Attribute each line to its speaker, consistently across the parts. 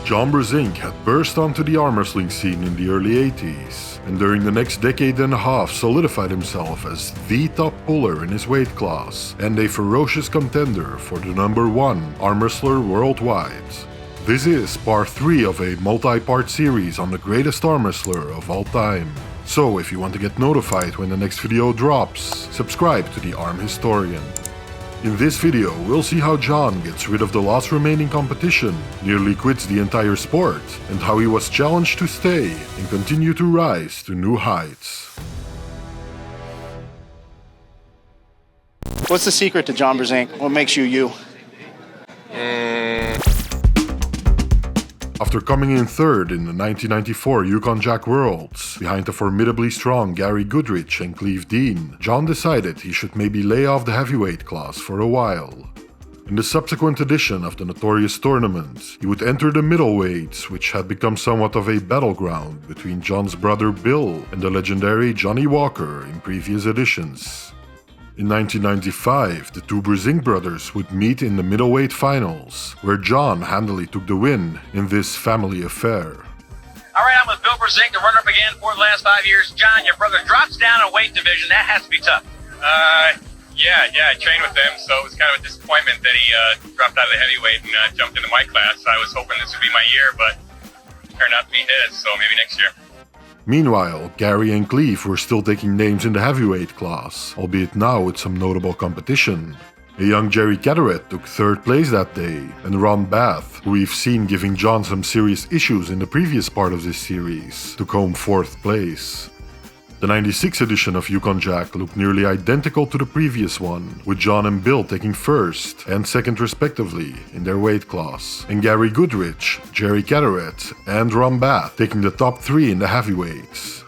Speaker 1: John Brzenk had burst onto the arm wrestling scene in the early 80s, and during the next decade and a half solidified himself as the top puller in his weight class and a ferocious contender for the #1 arm wrestler worldwide. This is part 3 of a multi-part series on the greatest arm wrestler of all time. So if you want to get notified when the next video drops, subscribe to the Arm Historian. In this video, we'll see how John gets rid of the last remaining competition, nearly quits the entire sport, and how he was challenged to stay and continue to rise to new heights.
Speaker 2: What's the secret to John Brzenk? What makes you you?
Speaker 1: After coming in third in the 1994 Yukon Jack Worlds, behind the formidably strong Gary Goodrich and Cleve Dean, John decided he should maybe lay off the heavyweight class for a while. In the subsequent edition of the notorious tournament, he would enter the middleweights, which had become somewhat of a battleground between John's brother Bill and the legendary Johnny Walker in previous editions. In 1995, the two Brzenk brothers would meet in the middleweight finals, where John handily took the win in this family affair.
Speaker 3: All right, I'm with Bill Brzenk, the runner-up again for the last 5 years. John, your brother drops down a weight division. That has to be tough.
Speaker 4: Yeah, I trained with him, so it was kind of a disappointment that he dropped out of the heavyweight and jumped into my class. I was hoping this would be my year, but it turned out to be his, so maybe next year.
Speaker 1: Meanwhile, Gary and Cleve were still taking names in the heavyweight class, albeit now with some notable competition. A young Jerry Caderet took 3rd place that day, and Ron Bath, who we've seen giving John some serious issues in the previous part of this series, took home 4th place. The 96 edition of Yukon Jack looked nearly identical to the previous one, with John and Bill taking 1st and 2nd respectively in their weight class, and Gary Goodrich, Jerry Caderet, and Ron Bath taking the top 3 in the heavyweights.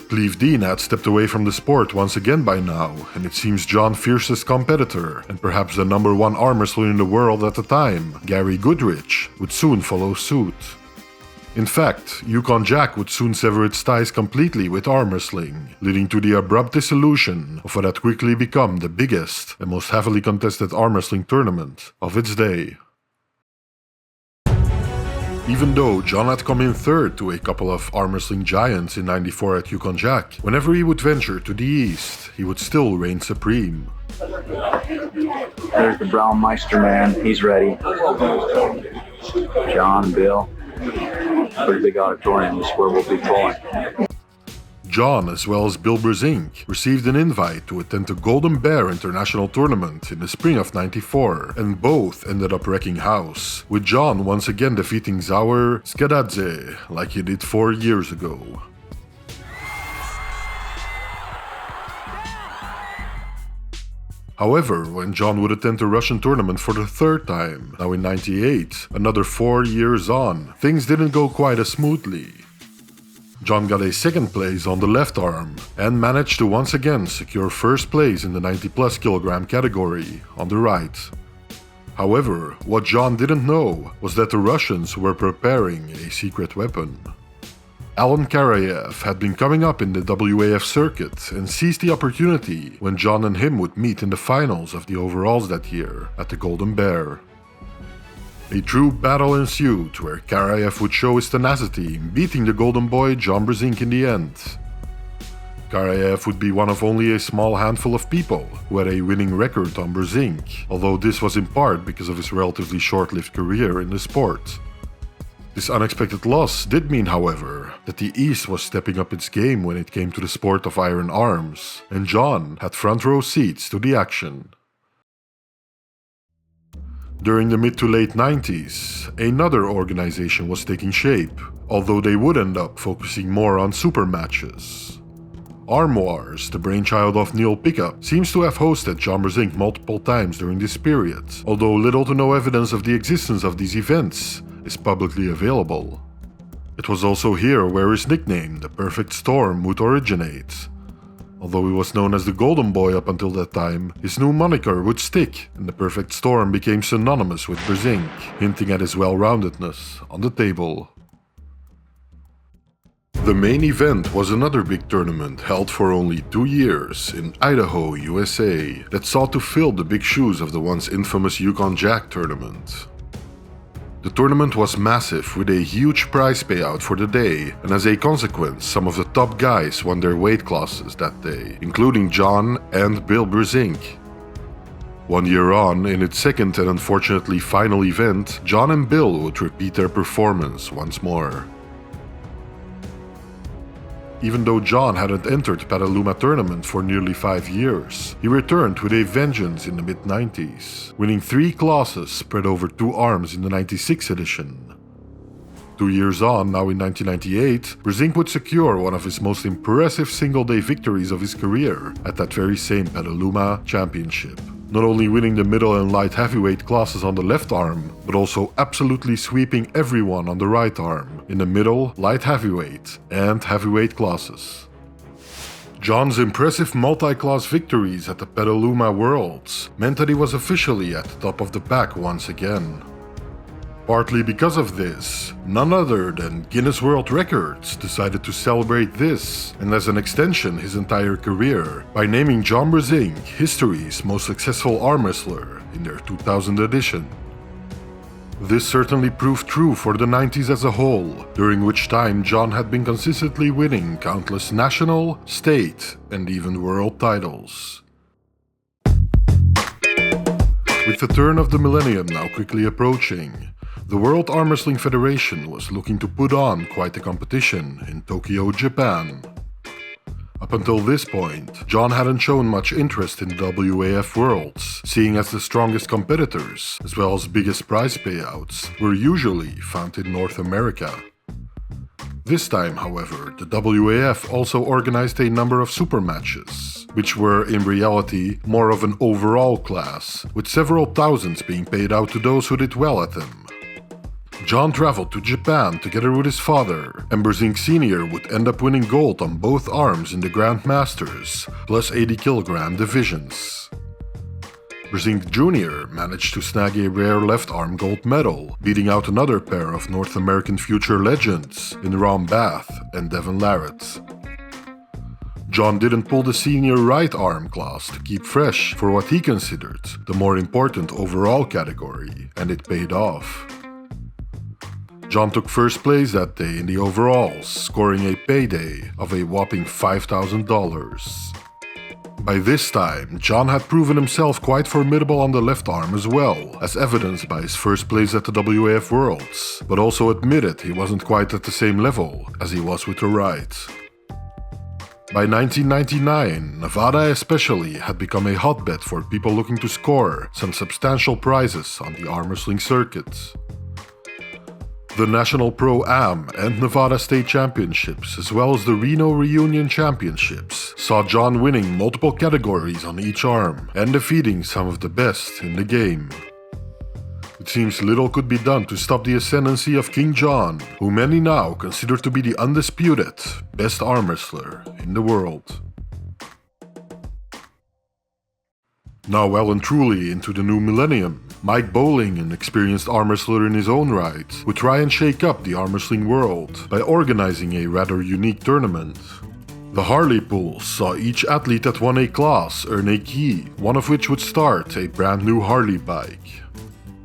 Speaker 1: Cleve Dean had stepped away from the sport once again by now, and it seems John's fiercest competitor, and perhaps the #1 arm wrestler in the world at the time, Gary Goodrich, would soon follow suit. In fact, Yukon Jack would soon sever its ties completely with arm wrestling, leading to the abrupt dissolution of what had quickly become the biggest and most heavily contested arm wrestling tournament of its day. Even though John had come in 3rd to a couple of arm wrestling giants in '94 at Yukon Jack, whenever he would venture to the east, he would still reign supreme.
Speaker 5: There's the Brown Meister man, he's ready. John, Bill. Pretty big auditorium is where we'll be pulling.
Speaker 1: John, as well as Bill Brzenk, received an invite to attend the Golden Bear International Tournament in the spring of '94, and both ended up wrecking house, with John once again defeating Zaur Skadadze like he did 4 years ago. However, when John would attend the Russian tournament for the 3rd time, now in '98, another 4 years on, things didn't go quite as smoothly. John got a 2nd place on the left arm, and managed to once again secure 1st place in the 90+ kilogram category on the right. However, what John didn't know was that the Russians were preparing a secret weapon. Alan Karayev had been coming up in the WAF circuit and seized the opportunity when John and him would meet in the finals of the overalls that year at the Golden Bear. A true battle ensued where Karayev would show his tenacity, beating the Golden Boy John Brzenk in the end. Karayev would be one of only a small handful of people who had a winning record on Brzenk, although this was in part because of his relatively short-lived career in the sport. This unexpected loss did mean, however, that the East was stepping up its game when it came to the sport of iron arms, and John had front row seats to the action. During the mid to late 90s, another organization was taking shape, although they would end up focusing more on super matches. Arm Wars, the brainchild of Neil Pickup, seems to have hosted John Brzenk multiple times during this period, although little to no evidence of the existence of these events is publicly available. It was also here where his nickname, the Perfect Storm, would originate. Although he was known as the Golden Boy up until that time, his new moniker would stick, and the Perfect Storm became synonymous with Brzenk, hinting at his well-roundedness on the table. The main event was another big tournament held for only 2 years in Idaho, USA, that sought to fill the big shoes of the once infamous Yukon Jack tournament. The tournament was massive with a huge prize payout for the day, and as a consequence, some of the top guys won their weight classes that day, including John and Bill Brzenk. 1 year on, in its second and unfortunately final event, John and Bill would repeat their performance once more. Even though John hadn't entered the Petaluma tournament for nearly 5 years, he returned with a vengeance in the mid-90s, winning 3 classes spread over 2 arms in the 96 edition. 2 years on, now in 1998, Brzenk would secure one of his most impressive single-day victories of his career at that very same Petaluma championship. Not only winning the middle and light heavyweight classes on the left arm, but also absolutely sweeping everyone on the right arm in the middle, light heavyweight, and heavyweight classes. John's impressive multi-class victories at the Petaluma Worlds meant that he was officially at the top of the pack once again. Partly because of this, none other than Guinness World Records decided to celebrate this, and as an extension his entire career, by naming John Brzenk history's most successful arm wrestler in their 2000 edition. This certainly proved true for the 90s as a whole, during which time John had been consistently winning countless national, state, and even world titles. With the turn of the millennium now quickly approaching, the World Arm Wrestling Federation was looking to put on quite a competition in Tokyo, Japan. Up until this point, John hadn't shown much interest in the WAF Worlds, seeing as the strongest competitors, as well as biggest prize payouts, were usually found in North America. This time, however, the WAF also organized a number of super matches, which were in reality more of an overall class, with several thousands being paid out to those who did well at them. John traveled to Japan together with his father, and Brzenk Sr. would end up winning gold on both arms in the Grand Masters, plus 80 kg divisions. Brzenk Jr. managed to snag a rare left arm gold medal, beating out another pair of North American future legends in Ron Bath and Devin Larratt. John didn't pull the senior right arm class to keep fresh for what he considered the more important overall category, and it paid off. John took first place that day in the overalls, scoring a payday of a whopping $5,000. By this time, John had proven himself quite formidable on the left arm as well, as evidenced by his first place at the WAF Worlds, but also admitted he wasn't quite at the same level as he was with the right. By 1999, Nevada especially had become a hotbed for people looking to score some substantial prizes on the arm wrestling circuit. The National Pro-Am and Nevada State Championships, as well as the Reno Reunion Championships, saw John winning multiple categories on each arm and defeating some of the best in the game. It seems little could be done to stop the ascendancy of King John, who many now consider to be the undisputed best arm wrestler in the world. Now well and truly into the new millennium, Mike Bowling, an experienced arm wrestler in his own right, would try and shake up the arm wrestling world by organizing a rather unique tournament. The Harley Pools saw each athlete that won a class earn a key, one of which would start a brand new Harley bike.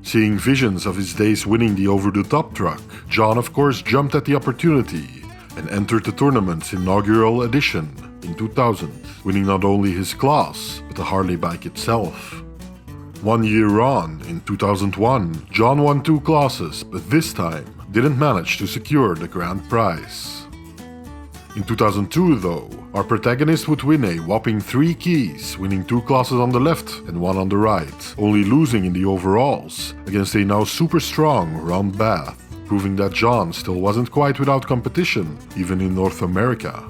Speaker 1: Seeing visions of his days winning the over-the-top truck, John of course jumped at the opportunity and entered the tournament's inaugural edition in 2000, winning not only his class, but the Harley bike itself. 1 year on, in 2001, John won 2 classes, but this time didn't manage to secure the grand prize. In 2002 though, our protagonist would win a whopping 3 keys, winning 2 classes on the left and 1 on the right, only losing in the overalls against a now super strong Ron Bath, proving that John still wasn't quite without competition, even in North America.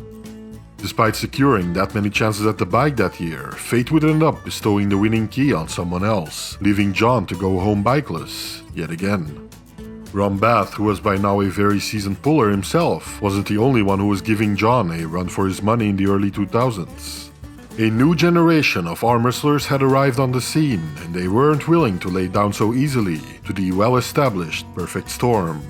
Speaker 1: Despite securing that many chances at the bike that year, fate would end up bestowing the winning key on someone else, leaving John to go home bikeless, yet again. Ron Bath, who was by now a very seasoned puller himself, wasn't the only one who was giving John a run for his money in the early 2000s. A new generation of arm wrestlers had arrived on the scene, and they weren't willing to lay down so easily to the well-established Perfect Storm.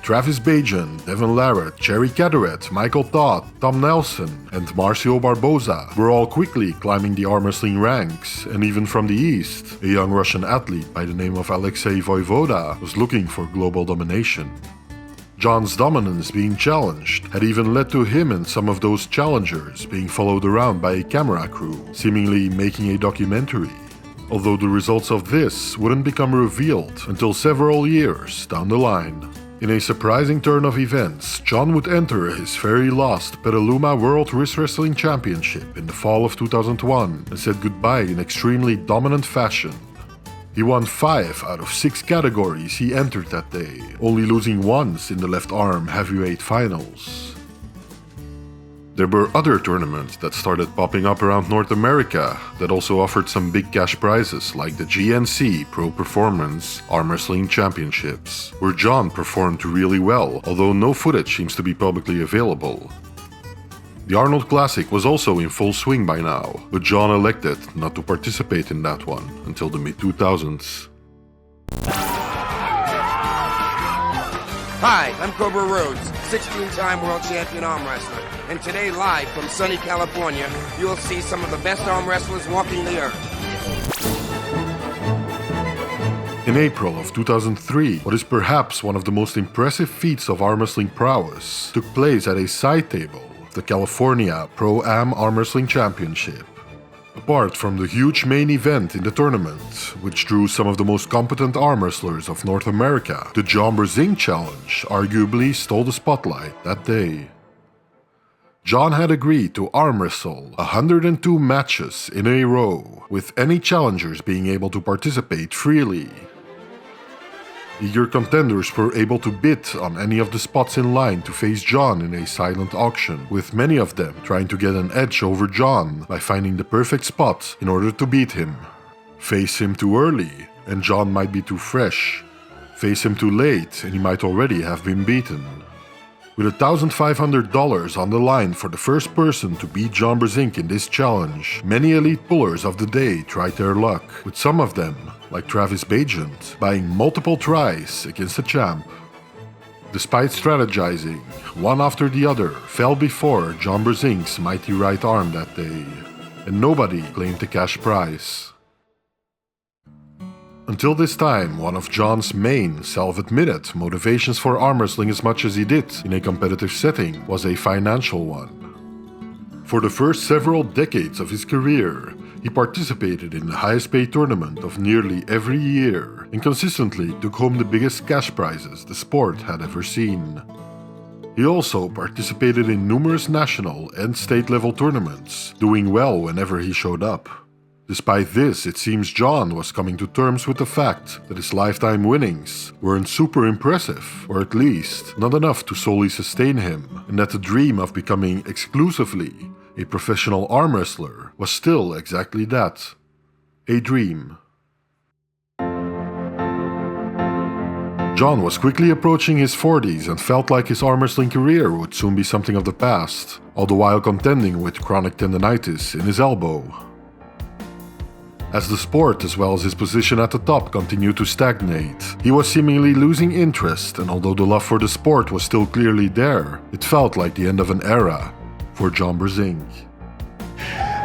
Speaker 1: Travis Bajan, Devin Larratt, Jerry Caderet, Michael Todd, Tom Nelson, and Marcio Barboza were all quickly climbing the arm wrestling ranks, and even from the East, a young Russian athlete by the name of Alexei Voivoda was looking for global domination. John's dominance being challenged had even led to him and some of those challengers being followed around by a camera crew, seemingly making a documentary. Although the results of this wouldn't become revealed until several years down the line. In a surprising turn of events, John would enter his very last Petaluma World Wrist Wrestling Championship in the fall of 2001 and said goodbye in extremely dominant fashion. He won 5 out of 6 categories he entered that day, only losing once in the left arm heavyweight finals. There were other tournaments that started popping up around North America that also offered some big cash prizes, like the GNC Pro Performance Arm Wrestling Championships, where John performed really well, although no footage seems to be publicly available. The Arnold Classic was also in full swing by now, but John elected not to participate in that one until the mid-2000s.
Speaker 6: Hi, I'm Cobra Rhodes, 16-time world champion arm wrestler, and today live from sunny California, you'll see some of the best arm wrestlers walking the earth.
Speaker 1: In April of 2003, what is perhaps one of the most impressive feats of arm wrestling prowess took place at a side table, the California Pro-Am Arm Wrestling Championship. Apart from the huge main event in the tournament, which drew some of the most competent arm wrestlers of North America, the John Brzenk challenge arguably stole the spotlight that day. John had agreed to arm wrestle 102 matches in a row, with any challengers being able to participate freely. Eager contenders were able to bid on any of the spots in line to face John in a silent auction, with many of them trying to get an edge over John by finding the perfect spot in order to beat him. Face him too early, and John might be too fresh. Face him too late, and he might already have been beaten. With $1,500 on the line for the first person to beat John Brzenk in this challenge, many elite pullers of the day tried their luck, with some of them, like Travis Bajan, buying multiple tries against the champ. Despite strategizing, one after the other fell before John Brzenk's mighty right arm that day, and nobody claimed the cash prize. Until this time, one of John's main, self-admitted motivations for arm wrestling as much as he did in a competitive setting was a financial one. For the first several decades of his career, he participated in the highest paid tournament of nearly every year and consistently took home the biggest cash prizes the sport had ever seen. He also participated in numerous national and state level tournaments, doing well whenever he showed up. Despite this, it seems John was coming to terms with the fact that his lifetime winnings weren't super impressive, or at least not enough to solely sustain him, and that the dream of becoming exclusively a professional arm wrestler was still exactly that, a dream. John was quickly approaching his 40s and felt like his arm wrestling career would soon be something of the past, all the while contending with chronic tendonitis in his elbow. As the sport as well as his position at the top continued to stagnate, he was seemingly losing interest, and although the love for the sport was still clearly there, it felt like the end of an era for John Brzenk.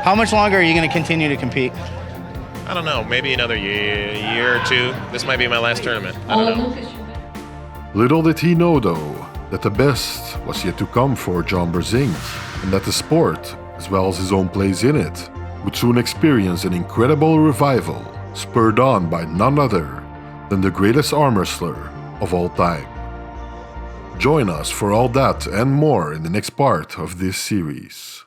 Speaker 2: How much longer are you going to continue to compete?
Speaker 7: I don't know, maybe another year or two. This might be my last tournament. I don't know.
Speaker 1: Little did he know, though, that the best was yet to come for John Brzenk, and that the sport, as well as his own place in it, would soon experience an incredible revival, spurred on by none other than the greatest arm wrestler of all time. Join us for all that and more in the next part of this series.